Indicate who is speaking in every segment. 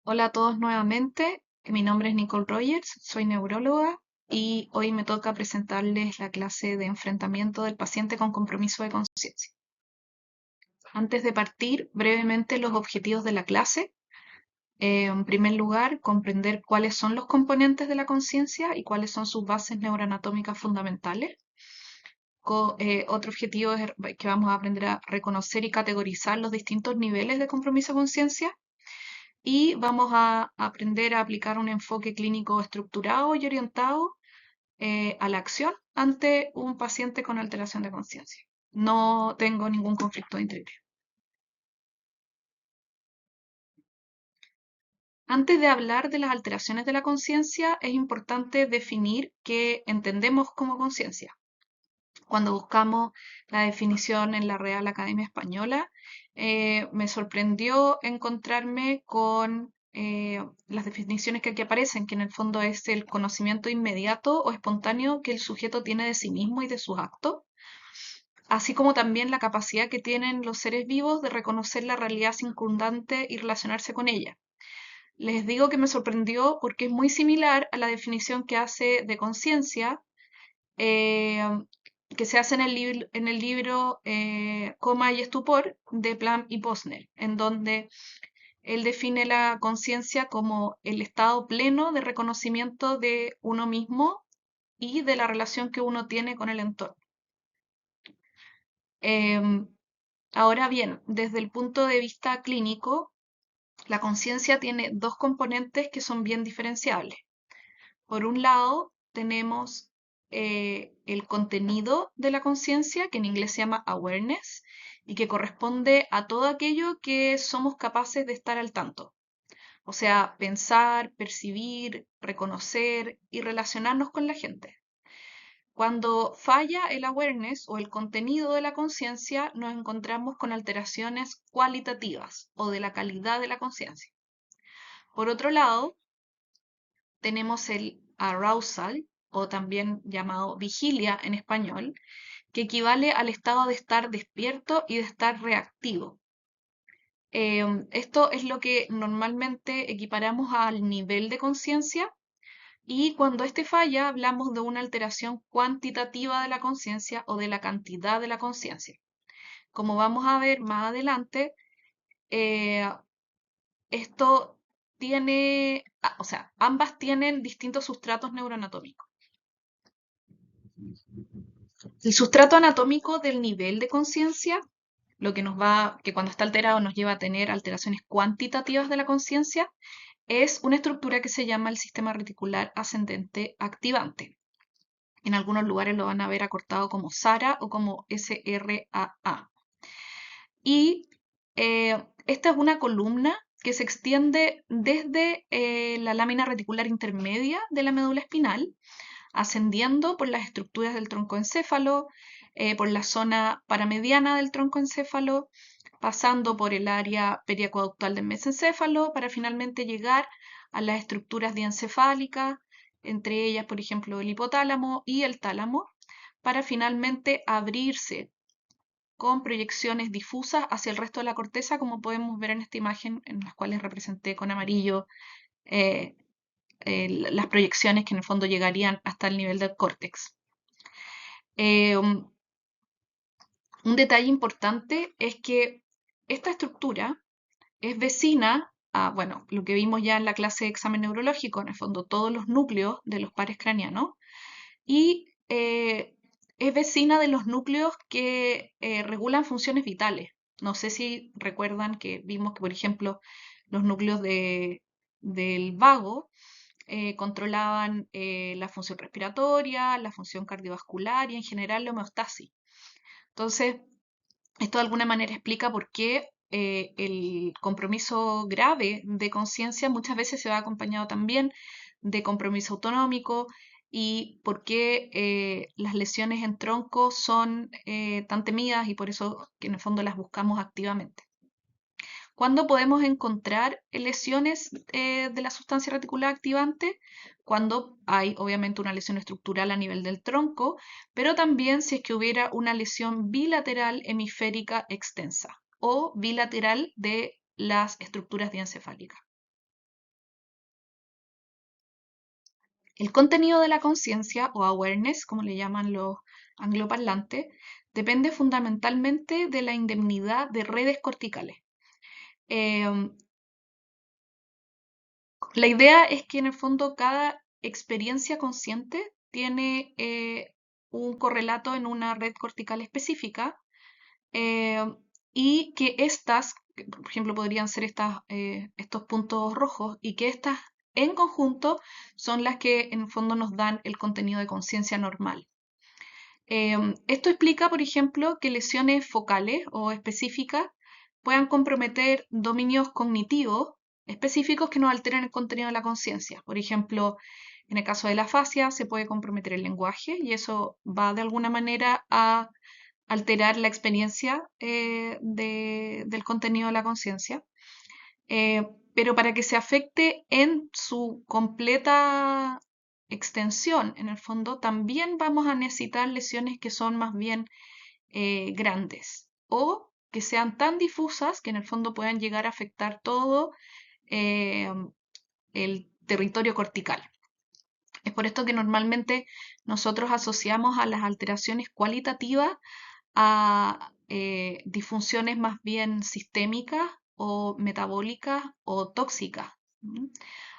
Speaker 1: Hola a todos nuevamente, mi nombre es Nicole Rogers, soy neuróloga y hoy me toca presentarles la clase de enfrentamiento del paciente con compromiso de conciencia. Antes de partir, brevemente los objetivos de la clase. En primer lugar, comprender cuáles son los componentes de la conciencia y cuáles son sus bases neuroanatómicas fundamentales. Otro objetivo es que vamos a aprender a reconocer y categorizar los distintos niveles de compromiso de conciencia y vamos a aprender a aplicar un enfoque clínico estructurado y orientado a la acción ante un paciente con alteración de conciencia. No tengo ningún conflicto de interés. Antes de hablar de las alteraciones de la conciencia, es importante definir qué entendemos como conciencia. Cuando buscamos la definición en la Real Academia Española, me sorprendió encontrarme con las definiciones que aquí aparecen, que en el fondo es el conocimiento inmediato o espontáneo que el sujeto tiene de sí mismo y de sus actos, así como también la capacidad que tienen los seres vivos de reconocer la realidad circundante y relacionarse con ella. Les digo que me sorprendió porque es muy similar a la definición que hace de conciencia, eh, que se hace en el libro Coma y Estupor de Plum y Posner, en donde él define la conciencia como el estado pleno de reconocimiento de uno mismo y de la relación que uno tiene con el entorno. Em, Ahora bien, desde el punto de vista clínico, la conciencia tiene dos componentes que son bien diferenciables. Por un lado, tenemos el contenido de la conciencia, que en inglés se llama awareness, y que corresponde a todo aquello que somos capaces de estar al tanto. O sea, pensar, percibir, reconocer y relacionarnos con la gente. Cuando falla el awareness o el contenido de la conciencia, nos encontramos con alteraciones cualitativas o de la calidad de la conciencia. Por otro lado, tenemos el arousal, o también llamado vigilia en español, que equivale al estado de estar despierto y de estar reactivo. Esto es lo que normalmente equiparamos al nivel de conciencia y cuando este falla hablamos de una alteración cuantitativa de la conciencia o de la cantidad de la conciencia. Como vamos a ver más adelante, eh, esto tiene, o sea, ambas tienen distintos sustratos neuroanatómicos. El sustrato anatómico del nivel de conciencia, lo que que cuando está alterado nos lleva a tener alteraciones cuantitativas de la conciencia, es una estructura que se llama el sistema reticular ascendente activante. En algunos lugares lo van a ver acortado como SARA o como SRAA. Y esta es una columna que se extiende desde la lámina reticular intermedia de la médula espinal, ascendiendo por las estructuras del troncoencéfalo, por la zona paramediana del troncoencéfalo, pasando por el área periacueductal del mesencéfalo, para finalmente llegar a las estructuras diencefálicas, entre ellas, por ejemplo, el hipotálamo y el tálamo, para finalmente abrirse con proyecciones difusas hacia el resto de la corteza, como podemos ver en esta imagen, en las cuales representé con amarillo eh, las proyecciones que en el fondo llegarían hasta el nivel del córtex. Un detalle importante es que esta estructura es vecina a, bueno, lo que vimos ya en la clase de examen neurológico, en el fondo todos los núcleos de los pares craneanos, y es vecina de los núcleos que regulan funciones vitales. No sé si recuerdan que vimos que, por ejemplo, los núcleos del vago controlaban la función respiratoria, la función cardiovascular y en general la homeostasis. Entonces, esto de alguna manera explica por qué el compromiso grave de conciencia muchas veces se va acompañado también de compromiso autonómico y por qué las lesiones en tronco son tan temidas y por eso que en el fondo las buscamos activamente. ¿Cuándo podemos encontrar lesiones de la sustancia reticular activante? Cuando hay obviamente una lesión estructural a nivel del tronco, pero también si es que hubiera una lesión bilateral hemisférica extensa o bilateral de las estructuras diencefálicas. El contenido de la conciencia o awareness, como le llaman los angloparlantes, depende fundamentalmente de la indemnidad de redes corticales. Em, la idea es que en el fondo cada experiencia consciente tiene un correlato en una red cortical específica eh, y que estas, que por ejemplo, podrían ser estos puntos rojos y que estas en conjunto son las que en el fondo nos dan el contenido de conciencia normal. Esto explica, por ejemplo, que lesiones focales o específicas puedan comprometer dominios cognitivos específicos que nos alteran el contenido de la conciencia. Por ejemplo, en el caso de la afasia se puede comprometer el lenguaje y eso va de alguna manera a alterar la experiencia del contenido de la conciencia. Pero para que se afecte en su completa extensión, en el fondo, también vamos a necesitar lesiones que son más bien grandes o que sean tan difusas que en el fondo puedan llegar a afectar todo eh, el territorio cortical. Es por esto que normalmente nosotros asociamos a las alteraciones cualitativas a disfunciones más bien sistémicas o metabólicas o tóxicas.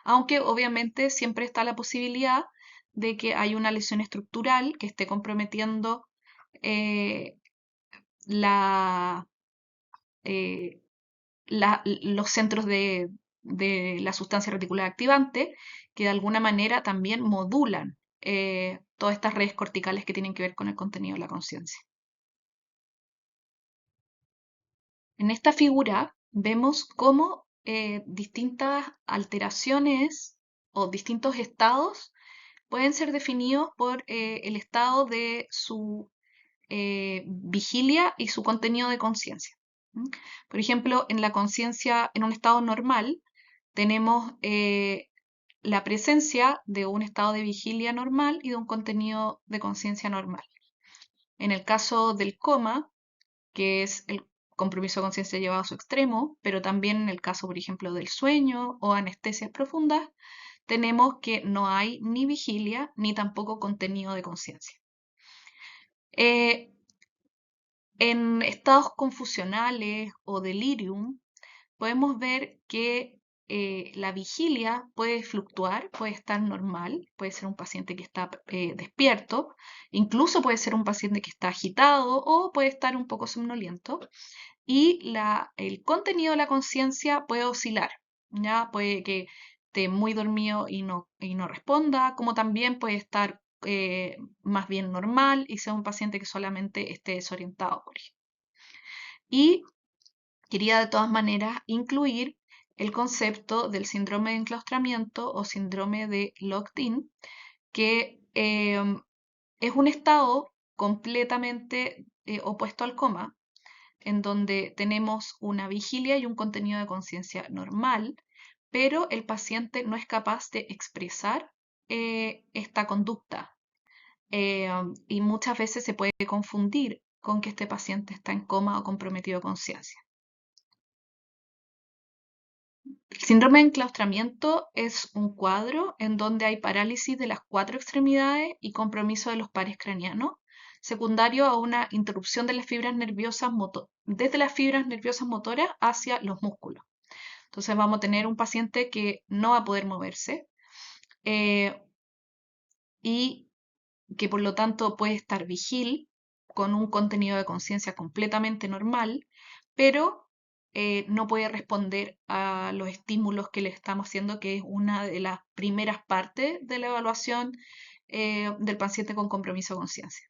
Speaker 1: Aunque obviamente siempre está la posibilidad de que hay una lesión estructural que esté comprometiendo eh, la, eh, los centros de la sustancia reticular activante que de alguna manera también modulan todas estas redes corticales que tienen que ver con el contenido de la conciencia. En esta figura vemos cómo distintas alteraciones o distintos estados pueden ser definidos por el estado de su vigilia y su contenido de conciencia. Por ejemplo, en la conciencia, en un estado normal, tenemos la presencia de un estado de vigilia normal y de un contenido de conciencia normal. En el caso del coma, que es el compromiso de conciencia llevado a su extremo, pero también en el caso, por ejemplo, del sueño o anestesias profundas, tenemos que no hay ni vigilia ni tampoco contenido de conciencia. En estados confusionales o delirium, podemos ver que la vigilia puede fluctuar, puede estar normal, puede ser un paciente que está despierto, incluso puede ser un paciente que está agitado o puede estar un poco somnoliento. Y el contenido de la conciencia puede oscilar, ¿ya? Puede que esté muy dormido y no responda, como también puede estar más bien normal y sea un paciente que solamente esté desorientado, por ejemplo. Y quería de todas maneras incluir el concepto del síndrome de enclaustramiento o síndrome de locked-in, que es un estado completamente opuesto al coma, en donde tenemos una vigilia y un contenido de conciencia normal, pero el paciente no es capaz de expresar esta conducta. Y muchas veces se puede confundir con que este paciente está en coma o comprometido de conciencia. El síndrome de enclaustramiento es un cuadro en donde hay parálisis de las 4 extremidades y compromiso de los pares craneanos, secundario a una interrupción de las fibras nerviosas desde las fibras nerviosas motoras hacia los músculos. Entonces vamos a tener un paciente que no va a poder moverse eh, y que por lo tanto puede estar vigil con un contenido de conciencia completamente normal, pero no puede responder a los estímulos que le estamos haciendo, que es una de las primeras partes de la evaluación del paciente con compromiso de conciencia.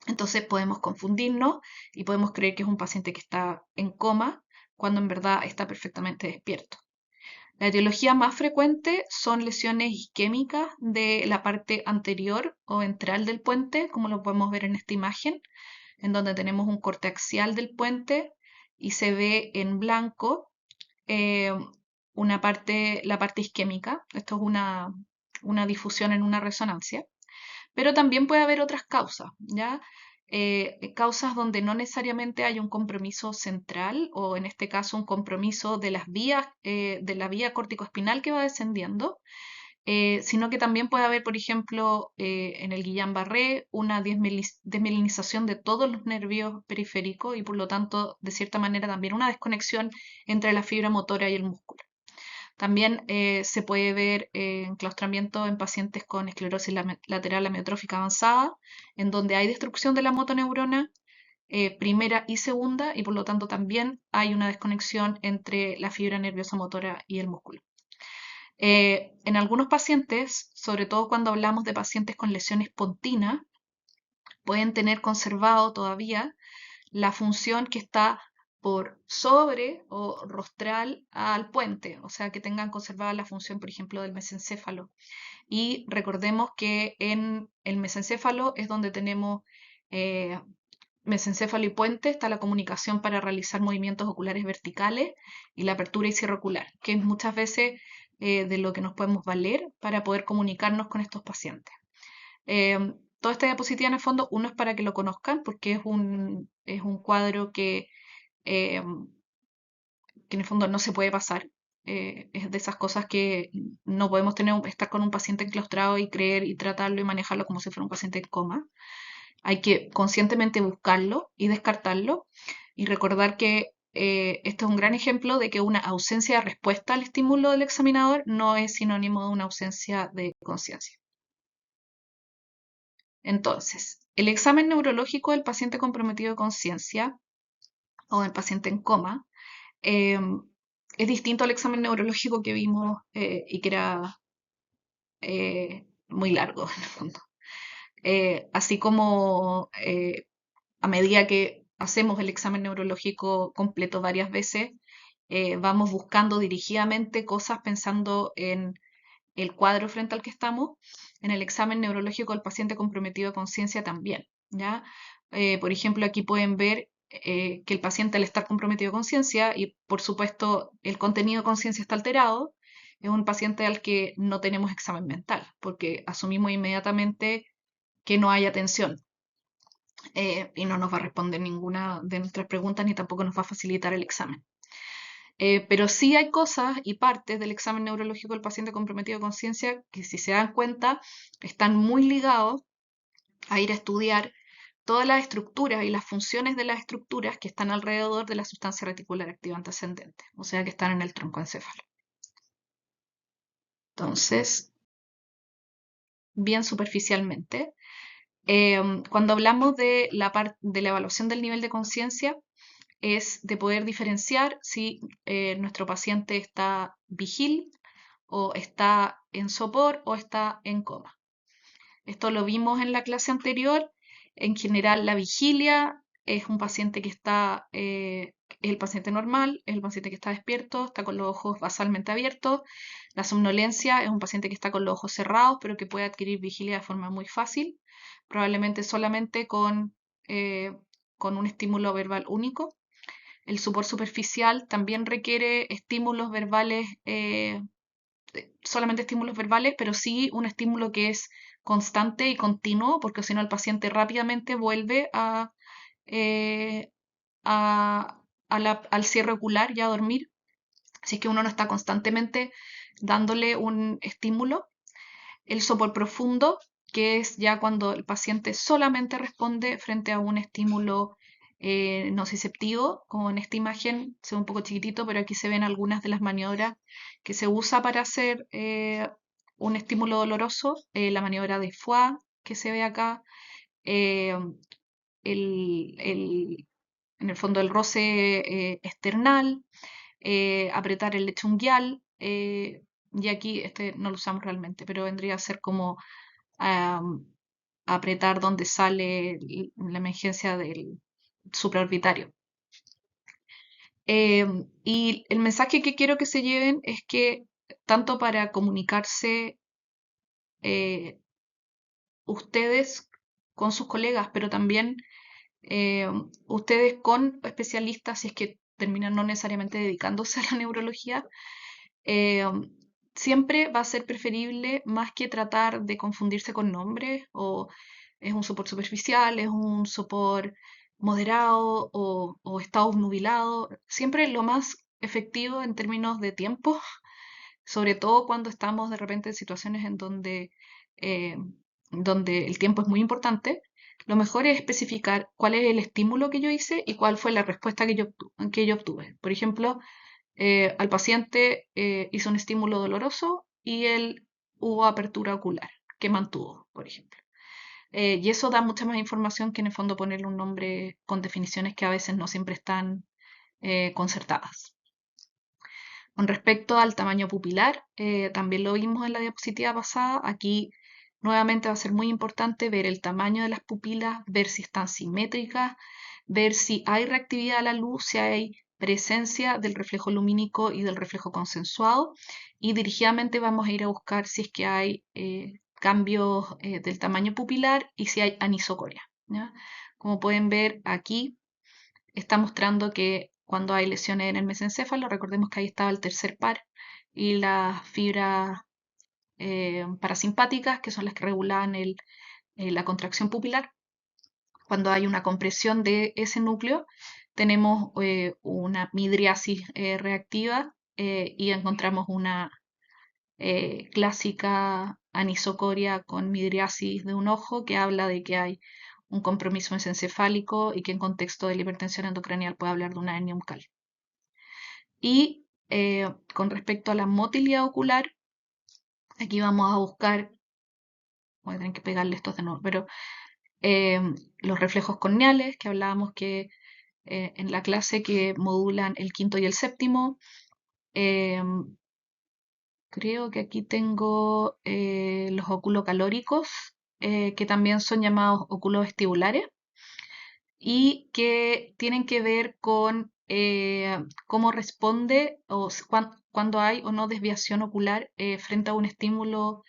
Speaker 1: Entonces podemos confundirnos y podemos creer que es un paciente que está en coma cuando en verdad está perfectamente despierto. La etiología más frecuente son lesiones isquémicas de la parte anterior o ventral del puente, como lo podemos ver en esta imagen, en donde tenemos un corte axial del puente y se ve en blanco eh, la parte isquémica. Esto es una difusión en una resonancia. Pero también puede haber otras causas, ¿ya? Causas donde no necesariamente hay un compromiso central o en este caso un compromiso de las vías, de la vía corticoespinal que va descendiendo, sino que también puede haber, por ejemplo, en el Guillain-Barré, una desmielinización de todos los nervios periféricos y por lo tanto, de cierta manera, también una desconexión entre la fibra motora y el músculo. También se puede ver enclaustramiento en pacientes con esclerosis lateral amiotrófica avanzada, en donde hay destrucción de la motoneurona primera y segunda, y por lo tanto también hay una desconexión entre la fibra nerviosa motora y el músculo. En algunos pacientes, sobre todo cuando hablamos de pacientes con lesiones pontinas, pueden tener conservado todavía la función que está por sobre o rostral al puente, o sea, que tengan conservada la función, por ejemplo, del mesencéfalo. Y recordemos que en el mesencéfalo es donde tenemos eh, mesencéfalo y puente, está la comunicación para realizar movimientos oculares verticales y la apertura y cierre ocular, que es muchas veces de lo que nos podemos valer para poder comunicarnos con estos pacientes. Toda esta diapositiva en el fondo, uno es para que lo conozcan, porque es un cuadro eh, que en el fondo no se puede pasar. Es de esas cosas que no podemos estar con un paciente enclaustrado y creer y tratarlo y manejarlo como si fuera un paciente en coma. Hay que conscientemente buscarlo y descartarlo y recordar que este es un gran ejemplo de que una ausencia de respuesta al estímulo del examinador no es sinónimo de una ausencia de conciencia. Entonces, el examen neurológico del paciente comprometido de conciencia o del paciente en coma eh, es distinto al examen neurológico que vimos y que era muy largo en el fondo. Así como a medida que hacemos el examen neurológico completo varias veces, vamos buscando dirigidamente cosas pensando en el cuadro frente al que estamos, en el examen neurológico del paciente comprometido de conciencia también, ¿ya? Por ejemplo, aquí pueden ver que el paciente al estar comprometido de conciencia y por supuesto el contenido de conciencia está alterado, es un paciente al que no tenemos examen mental, porque asumimos inmediatamente que no hay atención y no nos va a responder ninguna de nuestras preguntas ni tampoco nos va a facilitar el examen. Pero sí hay cosas y partes del examen neurológico del paciente comprometido de conciencia que, si se dan cuenta, están muy ligados a ir a estudiar todas las estructuras y las funciones de las estructuras que están alrededor de la sustancia reticular activante ascendente, o sea, que están en el tronco encéfalo. Entonces, bien superficialmente, cuando hablamos de de la evaluación del nivel de conciencia, es de poder diferenciar si nuestro paciente está vigil o está en sopor o está en coma. Esto lo vimos en la clase anterior. En general, la vigilia es un paciente que está, es el paciente normal, es el paciente que está despierto, está con los ojos basalmente abiertos. La somnolencia es un paciente que está con los ojos cerrados, pero que puede adquirir vigilia de forma muy fácil, probablemente solamente con un estímulo verbal único. El sopor superficial también requiere estímulos verbales, solamente estímulos verbales, pero sí un estímulo que es constante y continuo, porque si no el paciente rápidamente vuelve eh, al cierre ocular y a dormir. Si es que uno no está constantemente dándole un estímulo. El sopor profundo, que es ya cuando el paciente solamente responde frente a un estímulo nociceptivo, como en esta imagen, se ve un poco chiquitito, pero aquí se ven algunas de las maniobras que se usa para hacer un estímulo doloroso, la maniobra de Foix, que se ve acá, eh, en el fondo el roce esternal, apretar el lecho unguial, y aquí este no lo usamos realmente, pero vendría a ser como am, apretar donde sale la emergencia del supraorbitario. Y el mensaje que quiero que se lleven es que tanto para comunicarse eh, ustedes con sus colegas, pero también ustedes con especialistas, si es que terminan no necesariamente dedicándose a la neurología, eh, siempre va a ser preferible, más que tratar de confundirse con nombres o es un sopor superficial, es un sopor moderado o está obnubilado, siempre lo más efectivo en términos de tiempo sobre todo cuando estamos de repente en situaciones en eh, donde el tiempo es muy importante, lo mejor es especificar cuál es el estímulo que yo hice y cuál fue la respuesta que yo obtuve. Por ejemplo, al paciente hizo un estímulo doloroso y él hubo apertura ocular, que mantuvo, por ejemplo. Y eso da mucha más información que en el fondo ponerle un nombre con definiciones que a veces no siempre están concertadas. Con respecto al tamaño pupilar, también lo vimos en la diapositiva pasada. Aquí nuevamente va a ser muy importante ver el tamaño de las pupilas, ver si están simétricas, ver si hay reactividad a la luz, si hay presencia del reflejo lumínico y del reflejo consensuado. Y dirigidamente vamos a ir a buscar si es que hay cambios del tamaño pupilar y si hay anisocoria, ¿ya? Como pueden ver aquí, está mostrando que cuando hay lesiones en el mesencéfalo, recordemos que ahí estaba el tercer par y las fibras parasimpáticas, que son las que regulan la contracción pupilar. Cuando hay una compresión de ese núcleo, tenemos una midriasis reactiva y encontramos una clásica anisocoria con midriasis de un ojo que habla de que hay un compromiso mesencefálico y que en contexto de la hipertensión endocranial puede hablar de una hernia umbilical. Y con respecto a la motilidad ocular, aquí vamos a buscar, voy a tener que pegarle estos de nuevo, pero eh, los reflejos corneales, que hablábamos que en la clase que modulan el quinto y el séptimo. eh, Creo que aquí tengo los oculocalóricos, que también son llamados oculovestibulares y que tienen que ver con cómo responde o cuando hay o no desviación ocular frente a un estímulo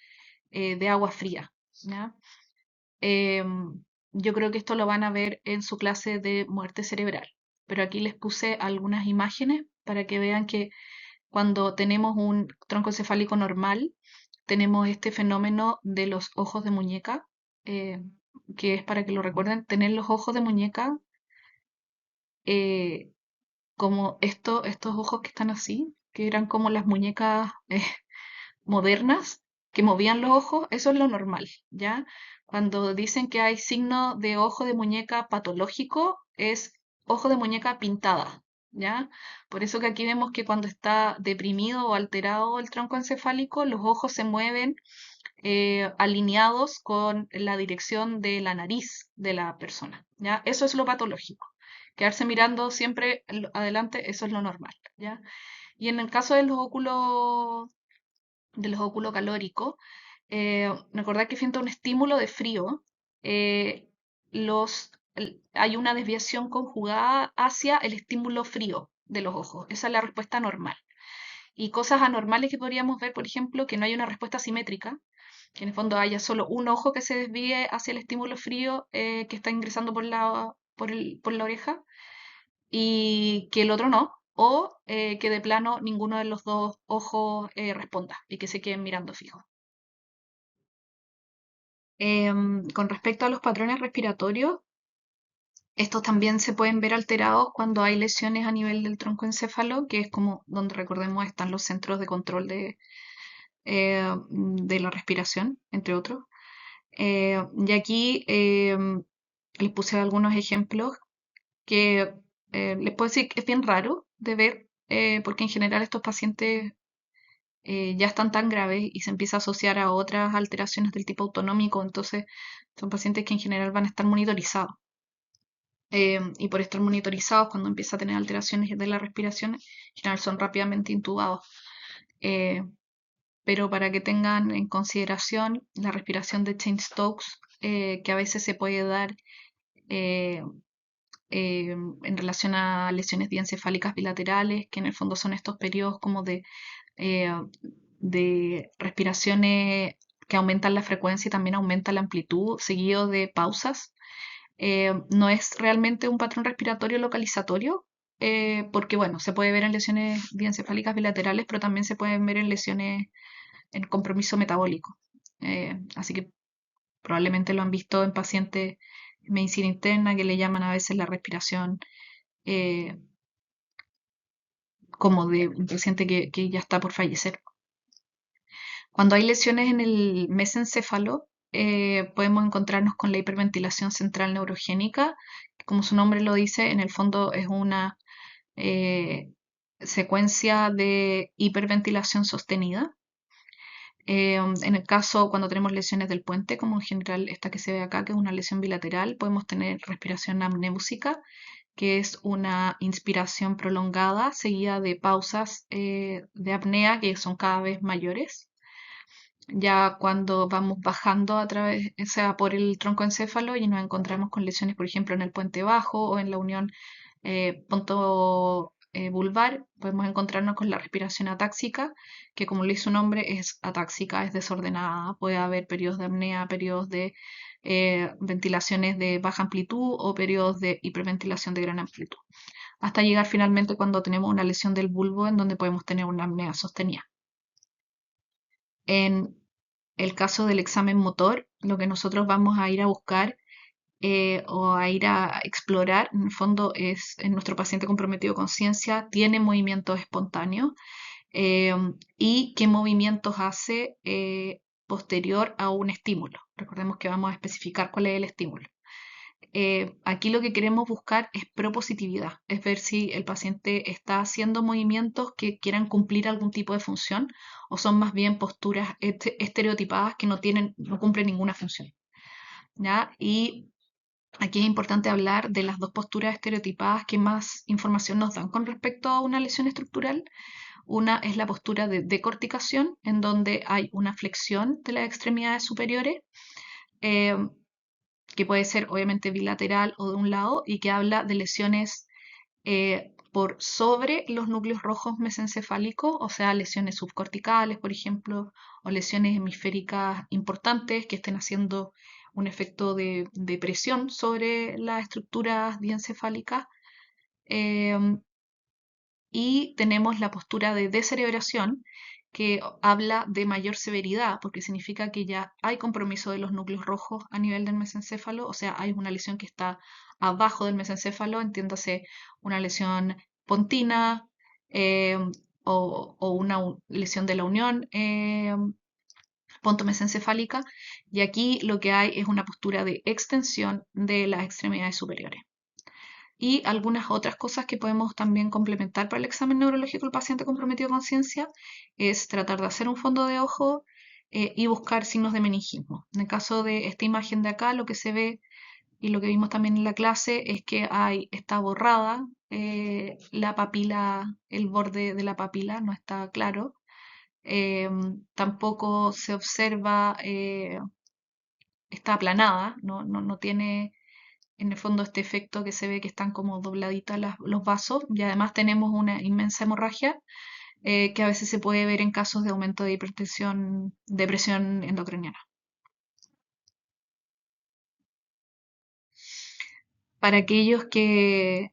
Speaker 1: de agua fría, ¿ya? Yo creo que esto lo van a ver en su clase de muerte cerebral, pero aquí les puse algunas imágenes para que vean que cuando tenemos un tronco encefálico normal, tenemos este fenómeno de los ojos de muñeca, eh, que es para que lo recuerden, tener los ojos de muñeca eh, como estos ojos que están así, que eran como las muñecas modernas que movían los ojos, eso es lo normal, ¿ya? Cuando dicen que hay signo de ojo de muñeca patológico, es ojo de muñeca pintada, ¿ya? Por eso que aquí vemos que cuando está deprimido o alterado el tronco encefálico, los ojos se mueven alineados con la dirección de la nariz de la persona, ¿ya? Eso es lo patológico. Quedarse mirando siempre adelante, eso es lo normal, ¿ya? Y en el caso de los óculos calóricos, recordad que frente a un estímulo de frío, eh, hay una desviación conjugada hacia el estímulo frío de los ojos. Esa es la respuesta normal. Y cosas anormales que podríamos ver, por ejemplo, que no hay una respuesta simétrica, que en el fondo haya solo un ojo que se desvíe hacia el estímulo frío que está ingresando por la oreja y que el otro no, o que de plano ninguno de los dos ojos responda y que se queden mirando fijo. Con respecto a los patrones respiratorios, estos también se pueden ver alterados cuando hay lesiones a nivel del troncoencéfalo, que es como donde recordemos están los centros de control de la respiración, entre otros. Y aquí les puse algunos ejemplos que les puedo decir que es bien raro de ver, porque en general estos pacientes ya están tan graves y se empieza a asociar a otras alteraciones del tipo autonómico, entonces son pacientes que en general van a estar monitorizados. Y por estar monitorizados, cuando empieza a tener alteraciones de la respiración, en general son rápidamente intubados. Eh, pero para que tengan en consideración la respiración de Cheyne-Stokes, que a veces se puede dar eh, en relación a lesiones diencefálicas bilaterales, que en el fondo son estos periodos como eh, de respiraciones que aumentan la frecuencia y también aumentan la amplitud, seguido de pausas. No es realmente un patrón respiratorio localizatorio, porque bueno, se puede ver en lesiones diencefálicas bilaterales, pero también se pueden ver en lesiones en compromiso metabólico. Así que probablemente lo han visto en pacientes en medicina interna que le llaman a veces la respiración eh, como de un paciente que ya está por fallecer. Cuando hay lesiones en el mesencéfalo, podemos encontrarnos con la hiperventilación central neurogénica, que como su nombre lo dice, en el fondo es una eh, secuencia de hiperventilación sostenida. En el caso cuando tenemos lesiones del puente, como en general esta que se ve acá, que es una lesión bilateral, podemos tener respiración apneusica, que es una inspiración prolongada seguida de pausas de apnea que son cada vez mayores. Ya cuando vamos bajando a través, o sea, por el tronco encéfalo y nos encontramos con lesiones, por ejemplo, en el puente bajo o en la unión punto vulvar, podemos encontrarnos con la respiración atáxica, que como le dice su nombre, es atáxica, es desordenada. Puede haber periodos de apnea, periodos de ventilaciones de baja amplitud o periodos de hiperventilación de gran amplitud, hasta llegar finalmente cuando tenemos una lesión del bulbo en donde podemos tener una apnea sostenida. En el caso del examen motor, lo que nosotros vamos a ir a buscar o a ir a explorar, en el fondo, es en nuestro paciente comprometido con conciencia, tiene movimientos espontáneos eh, y qué movimientos hace posterior a un estímulo. Recordemos que vamos a especificar cuál es el estímulo. Aquí lo que queremos buscar es propositividad, es ver si el paciente está haciendo movimientos que quieran cumplir algún tipo de función o son más bien posturas estereotipadas que no cumplen ninguna función. ¿Ya? Y aquí es importante hablar de las dos posturas estereotipadas que más información nos dan con respecto a una lesión estructural. Una es la postura de decorticación, en donde hay una flexión de las extremidades superiores. eh, que puede ser obviamente bilateral o de un lado, y que habla de lesiones por sobre los núcleos rojos mesencefálicos, o sea, lesiones subcorticales, por ejemplo, o lesiones hemisféricas importantes que estén haciendo un efecto de presión sobre las estructuras diencefálicas. Eh, y tenemos la postura de descerebración, que habla de mayor severidad, porque significa que ya hay compromiso de los núcleos rojos a nivel del mesencéfalo, o sea, hay una lesión que está abajo del mesencéfalo, entiéndase una lesión pontina eh, o una lesión de la unión pontomesencefálica, y aquí lo que hay es una postura de extensión de las extremidades superiores. Y algunas otras cosas que podemos también complementar para el examen neurológico del paciente comprometido con conciencia es tratar de hacer un fondo de ojo y buscar signos de meningismo. En el caso de esta imagen de acá, lo que se ve y lo que vimos también en la clase es que está borrada la papila, el borde de la papila no está claro. Tampoco se observa, está aplanada, no tiene en el fondo este efecto que se ve que están como dobladitas los vasos, y además tenemos una inmensa hemorragia que a veces se puede ver en casos de aumento de hipertensión, de presión endocriniana. Para aquellos que,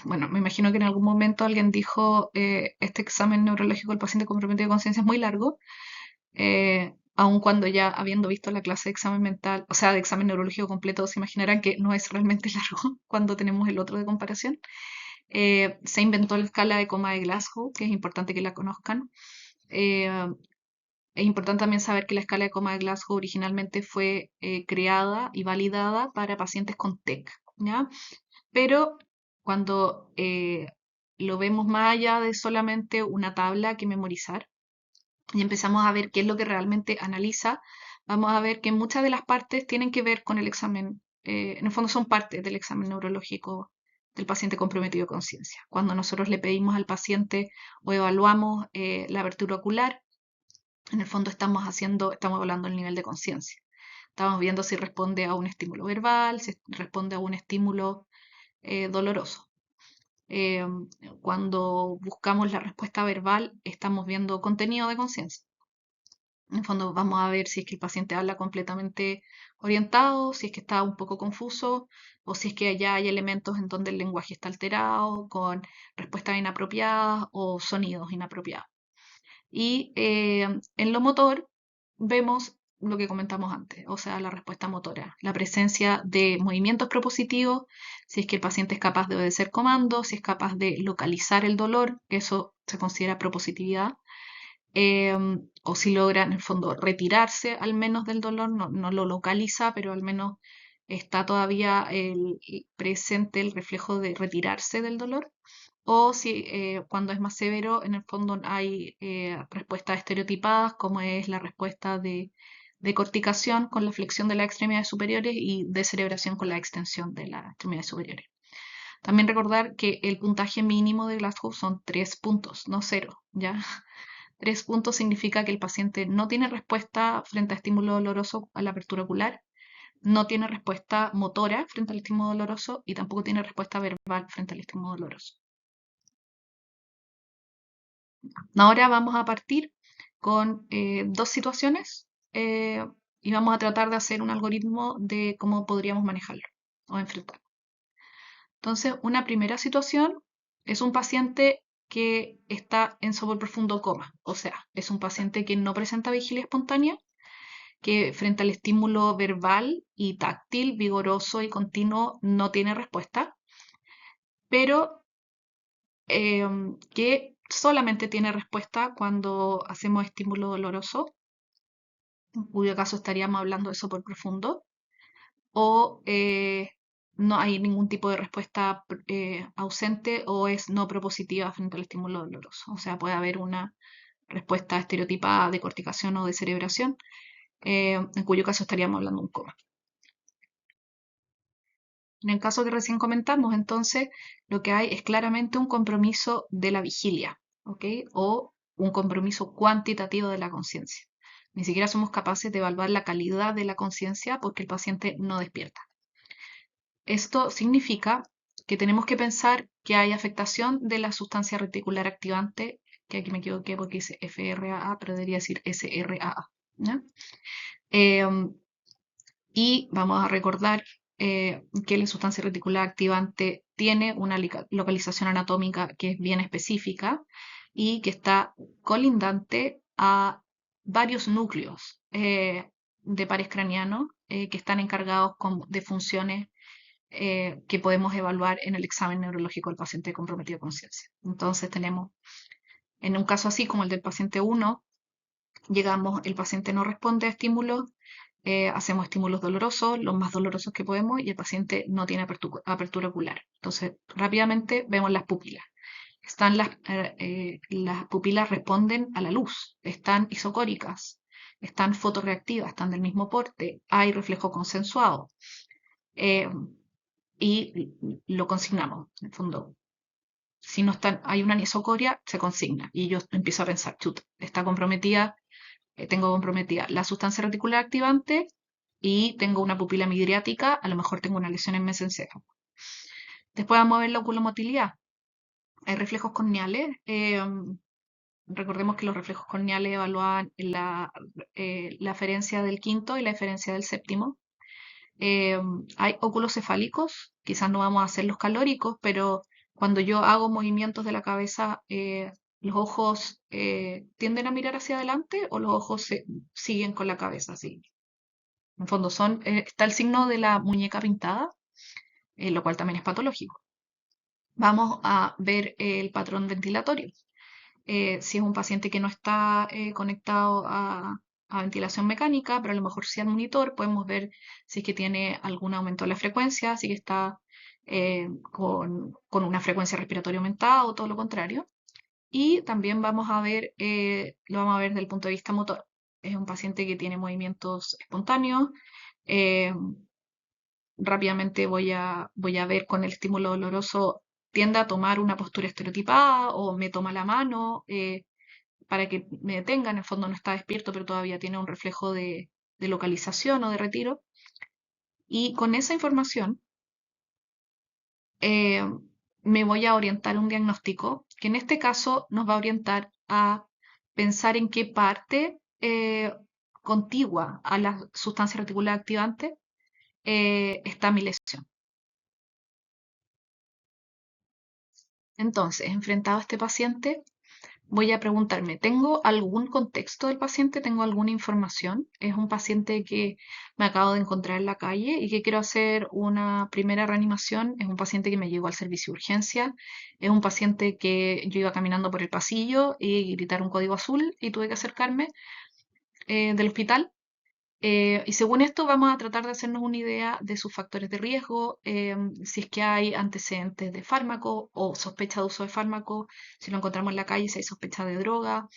Speaker 1: bueno, me imagino que en algún momento alguien dijo, este examen neurológico del paciente comprometido de conciencia es muy largo, aun cuando ya habiendo visto la clase de examen mental, o sea, de examen neurológico completo, se imaginarán que no es realmente largo cuando tenemos el otro de comparación. Se inventó la escala de coma de Glasgow, que es importante que la conozcan. Eh, es importante también saber que la escala de coma de Glasgow originalmente fue creada y validada para pacientes con TEC, ¿ya? Pero cuando lo vemos más allá de solamente una tabla que memorizar y empezamos a ver qué es lo que realmente analiza, vamos a ver que muchas de las partes tienen que ver con el examen, en el fondo son partes del examen neurológico del paciente comprometido con conciencia. Cuando nosotros le pedimos al paciente o evaluamos la abertura ocular, en el fondo estamos hablando del nivel de conciencia. Estamos viendo si responde a un estímulo verbal, si responde a un estímulo doloroso. Eh, Cuando buscamos la respuesta verbal, estamos viendo contenido de conciencia. En el fondo vamos a ver si es que el paciente habla completamente orientado, si es que está un poco confuso o si es que ya hay elementos en donde el lenguaje está alterado, con respuestas inapropiadas o sonidos inapropiados. Y en lo motor vemos lo que comentamos antes, o sea, la respuesta motora, la presencia de movimientos propositivos, si es que el paciente es capaz de obedecer comandos, si es capaz de localizar el dolor, que eso se considera propositividad, o si logra en el fondo retirarse al menos del dolor, no lo localiza, pero al menos está todavía presente el reflejo de retirarse del dolor, o si cuando es más severo, en el fondo hay respuestas estereotipadas, como es la respuesta de corticación con la flexión de las extremidades superiores y descerebración con la extensión de las extremidades superiores. También recordar que el puntaje mínimo de Glasgow son 3 puntos, no 0, ¿ya? 3 puntos significa que el paciente no tiene respuesta frente a estímulo doloroso a la apertura ocular, no tiene respuesta motora frente al estímulo doloroso y tampoco tiene respuesta verbal frente al estímulo doloroso. Ahora vamos a partir con dos situaciones y vamos a tratar de hacer un algoritmo de cómo podríamos manejarlo o enfrentarlo. Entonces, una primera situación es un paciente que está en profundo coma, o sea, es un paciente que no presenta vigilia espontánea, que frente al estímulo verbal y táctil, vigoroso y continuo, no tiene respuesta, pero que solamente tiene respuesta cuando hacemos estímulo doloroso, en cuyo caso estaríamos hablando de sopor profundo, o no hay ningún tipo de respuesta ausente o es no propositiva frente al estímulo doloroso. O sea, puede haber una respuesta estereotipada de corticación o de cerebración, en cuyo caso estaríamos hablando de un coma. En el caso que recién comentamos, entonces, lo que hay es claramente un compromiso de la vigilia, ¿ok? O un compromiso cuantitativo de la conciencia. Ni siquiera somos capaces de evaluar la calidad de la conciencia porque el paciente no despierta. Esto significa que tenemos que pensar que hay afectación de la sustancia reticular activante, que aquí me equivoqué porque dice FRAA, pero debería decir SRAA, ¿ya? Y vamos a recordar que la sustancia reticular activante tiene una localización anatómica que es bien específica y que está colindante a varios núcleos de pares craneanos que están encargados de funciones que podemos evaluar en el examen neurológico del paciente comprometido de conciencia. Entonces tenemos, en un caso así como el del paciente 1, llegamos, el paciente no responde a estímulos, hacemos estímulos dolorosos, los más dolorosos que podemos, y el paciente no tiene apertura ocular. Entonces, rápidamente vemos las pupilas. Las pupilas responden a la luz, están isocóricas, están fotorreactivas, están del mismo porte, hay reflejo consensuado. Y lo consignamos, en el fondo. Si no hay una anisocoria, se consigna. Y yo empiezo a pensar, chuta, está comprometida, tengo comprometida la sustancia reticular activante y tengo una pupila midriática, a lo mejor tengo una lesión en mesencéfalo. Después vamos a ver la oculomotilidad. Hay reflejos corneales. Recordemos que los reflejos corneales evalúan la aferencia del quinto y la aferencia del séptimo. Hay óculos cefálicos, quizás no vamos a hacer los calóricos, pero cuando yo hago movimientos de la cabeza, los ojos tienden a mirar hacia adelante o los ojos siguen con la cabeza así. En fondo está el signo de la muñeca pintada, lo cual también es patológico. Vamos a ver el patrón ventilatorio. Si es un paciente que no está conectado a ventilación mecánica, pero a lo mejor sí al monitor, podemos ver si es que tiene algún aumento de la frecuencia, si que está con una frecuencia respiratoria aumentada o todo lo contrario. Y también lo vamos a ver desde el punto de vista motor. Es un paciente que tiene movimientos espontáneos. eh, Rápidamente voy a ver con el estímulo doloroso, tiende a tomar una postura estereotipada o me toma la mano. Para que me detenga, en el fondo no está despierto, pero todavía tiene un reflejo de localización o de retiro. Y con esa información eh, me voy a orientar un diagnóstico que en este caso nos va a orientar a pensar en qué parte contigua a la sustancia reticular activante está mi lesión. Entonces, enfrentado a este paciente, voy a preguntarme, ¿tengo algún contexto del paciente? ¿Tengo alguna información? ¿Es un paciente que me acabo de encontrar en la calle y que quiero hacer una primera reanimación? ¿Es un paciente que me llegó al servicio de urgencia? ¿Es un paciente que yo iba caminando por el pasillo y gritaron un código azul y tuve que acercarme del hospital? Y según esto vamos a tratar de hacernos una idea de sus factores de riesgo, si es que hay antecedentes de fármaco o sospecha de uso de fármaco, si lo encontramos en la calle, si hay sospecha de droga.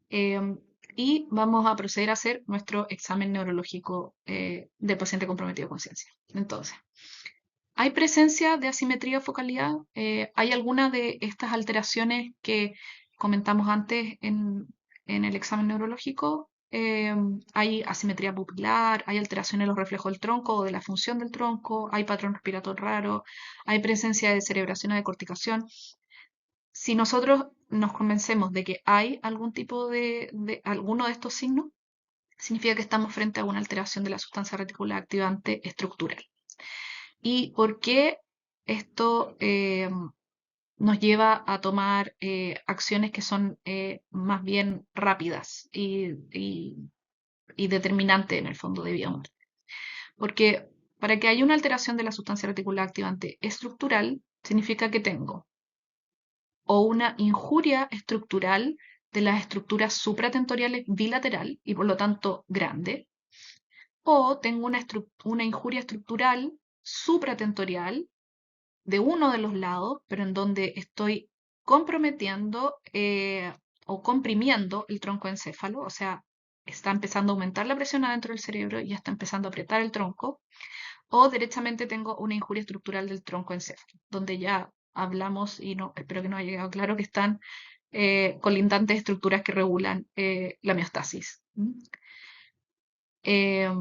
Speaker 1: em, y vamos a proceder a hacer nuestro examen neurológico del paciente comprometido con conciencia. Entonces, ¿hay presencia de asimetría o focalidad? ¿Hay alguna de estas alteraciones que comentamos antes en el examen neurológico? ¿Hay asimetría pupilar? ¿Hay alteración en los reflejos del tronco o de la función del tronco? ¿Hay patrón respiratorio raro? ¿Hay presencia de cerebración o de corticación? Si nosotros nos convencemos de que hay algún tipo de alguno de estos signos, significa que estamos frente a una alteración de la sustancia reticular activante estructural. ¿Y por qué esto nos lleva a tomar acciones que son más bien rápidas y determinantes en el fondo de vida o muerte? Porque para que haya una alteración de la sustancia reticular activante estructural, significa que tengo o una injuria estructural de las estructuras supratentoriales bilateral y por lo tanto grande, o tengo una injuria estructural supratentorial de uno de los lados, pero en donde estoy comprometiendo o comprimiendo el tronco encéfalo, o sea, está empezando a aumentar la presión adentro del cerebro y ya está empezando a apretar el tronco, o derechamente tengo una injuria estructural del tronco encéfalo, donde ya hablamos, y no, espero que nos haya llegado claro, que están colindantes estructuras que regulan la miostasis. Eh,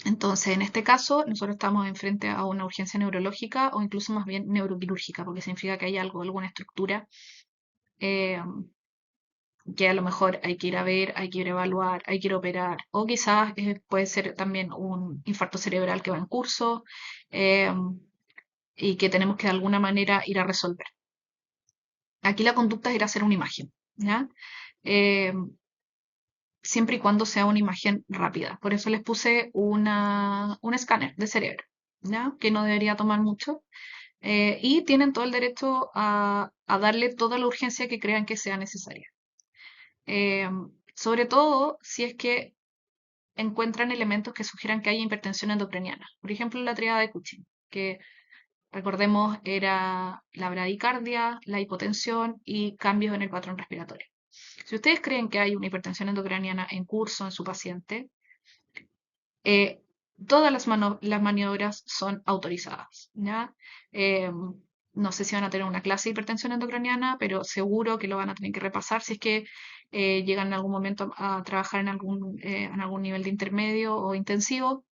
Speaker 1: entonces, en este caso, nosotros estamos enfrente a una urgencia neurológica o incluso más bien neuroquirúrgica, porque significa que hay algo, alguna estructura eh, que a lo mejor hay que ir a ver, hay que ir a evaluar, hay que ir a operar, o quizás puede ser también un infarto cerebral que va en curso eh, y que tenemos que de alguna manera ir a resolver. Aquí la conducta es ir a hacer una imagen, ¿ya? Eh, siempre y cuando sea una imagen rápida. Por eso les puse un escáner de cerebro, ¿ya? Que no debería tomar mucho. Y tienen todo el derecho a darle toda la urgencia que crean que sea necesaria. Eh, sobre todo si es que encuentran elementos que sugieran que haya hipertensión endocriniana. Por ejemplo, la triada de Cushing, que recordemos era la bradicardia, la hipotensión y cambios en el patrón respiratorio. Si ustedes creen que hay una hipertensión endocriniana en curso en su paciente, eh, todas las maniobras son autorizadas, ¿ya? Eh, no sé si van a tener una clase de hipertensión endocriniana, pero seguro que lo van a tener que repasar si es que llegan en algún momento a trabajar en algún nivel de intermedio o intensivo.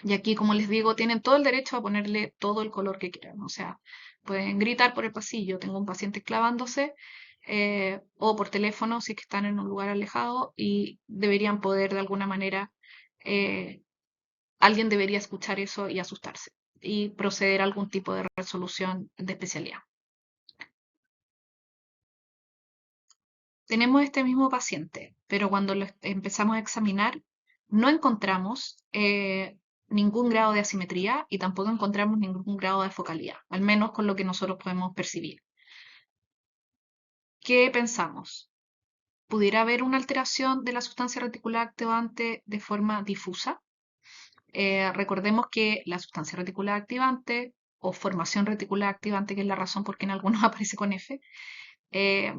Speaker 1: Y aquí, como les digo, tienen todo el derecho a ponerle todo el color que quieran. O sea, pueden gritar por el pasillo, tengo un paciente clavándose, o por teléfono si es que están en un lugar alejado y deberían poder de alguna manera eh, alguien debería escuchar eso y asustarse y proceder a algún tipo de resolución de especialidad. Tenemos este mismo paciente, pero cuando lo empezamos a examinar, no encontramos ningún grado de asimetría y tampoco encontramos ningún grado de focalidad, al menos con lo que nosotros podemos percibir. ¿Qué pensamos? ¿Pudiera haber una alteración de la sustancia reticular activante de forma difusa? Recordemos que la sustancia reticular activante o formación reticular activante, que es la razón por qué en algunos aparece con F, eh,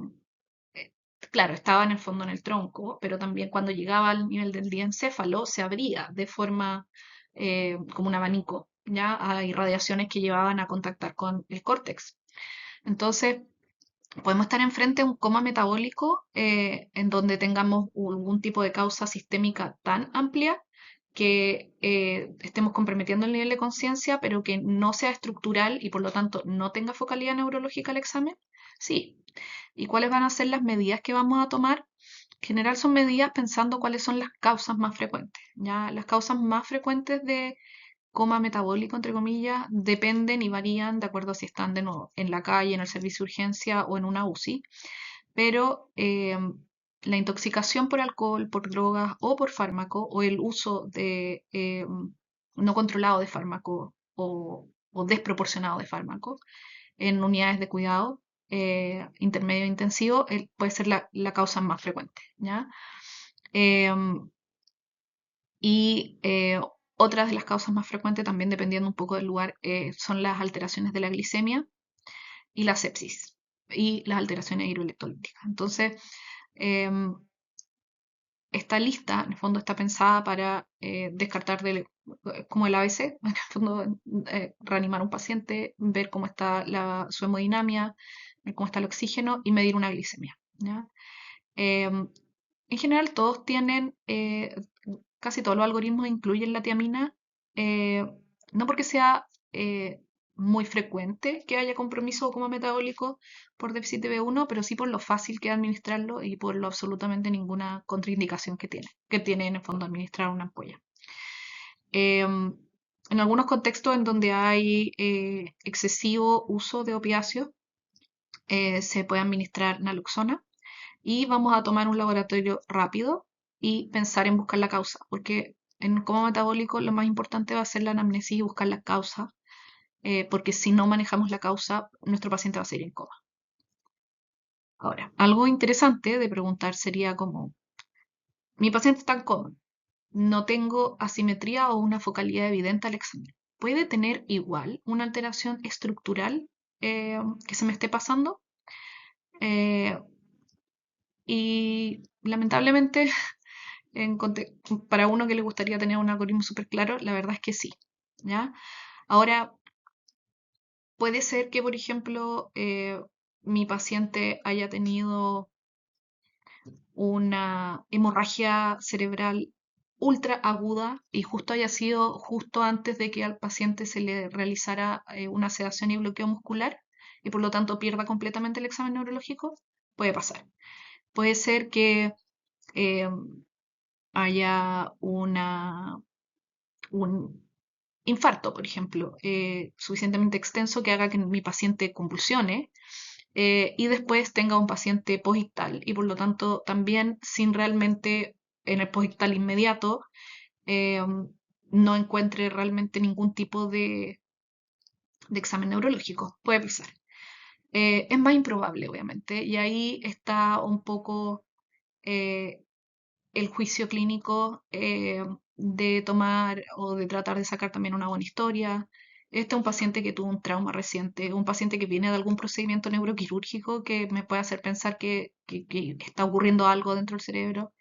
Speaker 1: eh, claro, estaba en el fondo en el tronco, pero también cuando llegaba al nivel del diencéfalo se abría de forma como un abanico, ¿ya? Hay radiaciones que llevaban a contactar con el córtex. Entonces, podemos estar enfrente a un coma metabólico en donde tengamos algún tipo de causa sistémica tan amplia que estemos comprometiendo el nivel de conciencia, pero que no sea estructural y por lo tanto no tenga focalidad neurológica al examen. Sí. ¿Y cuáles van a ser las medidas que vamos a tomar? En general son medidas pensando cuáles son las causas más frecuentes. ¿Ya? Las causas más frecuentes de coma metabólico, entre comillas, dependen y varían de acuerdo a si están de nuevo en la calle, en el servicio de urgencia o en una UCI. pero la intoxicación por alcohol, por drogas o por fármaco, o el uso de no controlado de fármaco o desproporcionado de fármaco en unidades de cuidado intermedio e intensivo, puede ser la causa más frecuente, ¿ya? Em, y otras de las causas más frecuentes, también dependiendo un poco del lugar, son las alteraciones de la glicemia y la sepsis y las alteraciones hidroelectrolíticas. Entonces, em, esta lista, en el fondo, está pensada para descartar como el ABC, en el fondo, reanimar a un paciente, ver cómo está su hemodinamia, ver cómo está el oxígeno y medir una glicemia, ¿ya? Em, en general, casi todos los algoritmos incluyen la tiamina, eh, no porque sea muy frecuente que haya compromiso como metabólico por déficit de B1, pero sí por lo fácil que es administrarlo y por lo absolutamente ninguna contraindicación que tiene en el fondo administrar una ampolla. En algunos contextos en donde hay excesivo uso de opiáceos, se puede administrar naloxona y vamos a tomar un laboratorio rápido y pensar en buscar la causa, porque en coma metabólico lo más importante va a ser la anamnesis y buscar la causa, porque si no manejamos la causa, nuestro paciente va a seguir en coma. Ahora, algo interesante de preguntar sería como, mi paciente está en coma, no tengo asimetría o una focalidad evidente al examen. ¿Puede tener igual una alteración estructural que se me esté pasando? Eh, y lamentablemente para uno que le gustaría tener un algoritmo súper claro, la verdad es que sí, ¿ya? Ahora, puede ser que, por ejemplo, mi paciente haya tenido una hemorragia cerebral ultra aguda y justo haya sido justo antes de que al paciente se le realizara una sedación y bloqueo muscular y por lo tanto pierda completamente el examen neurológico. Puede pasar. Puede ser que eh, haya un infarto, por ejemplo, suficientemente extenso que haga que mi paciente convulsione y después tenga un paciente posictal y por lo tanto también sin realmente en el posictal inmediato eh, no encuentre realmente ningún tipo de examen neurológico. Puede pasar. Es más improbable, obviamente, y ahí está un poco eh, el juicio clínico de tomar o de tratar de sacar también una buena historia. Este es un paciente que tuvo un trauma reciente, un paciente que viene de algún procedimiento neuroquirúrgico que me puede hacer pensar que está ocurriendo algo dentro del cerebro.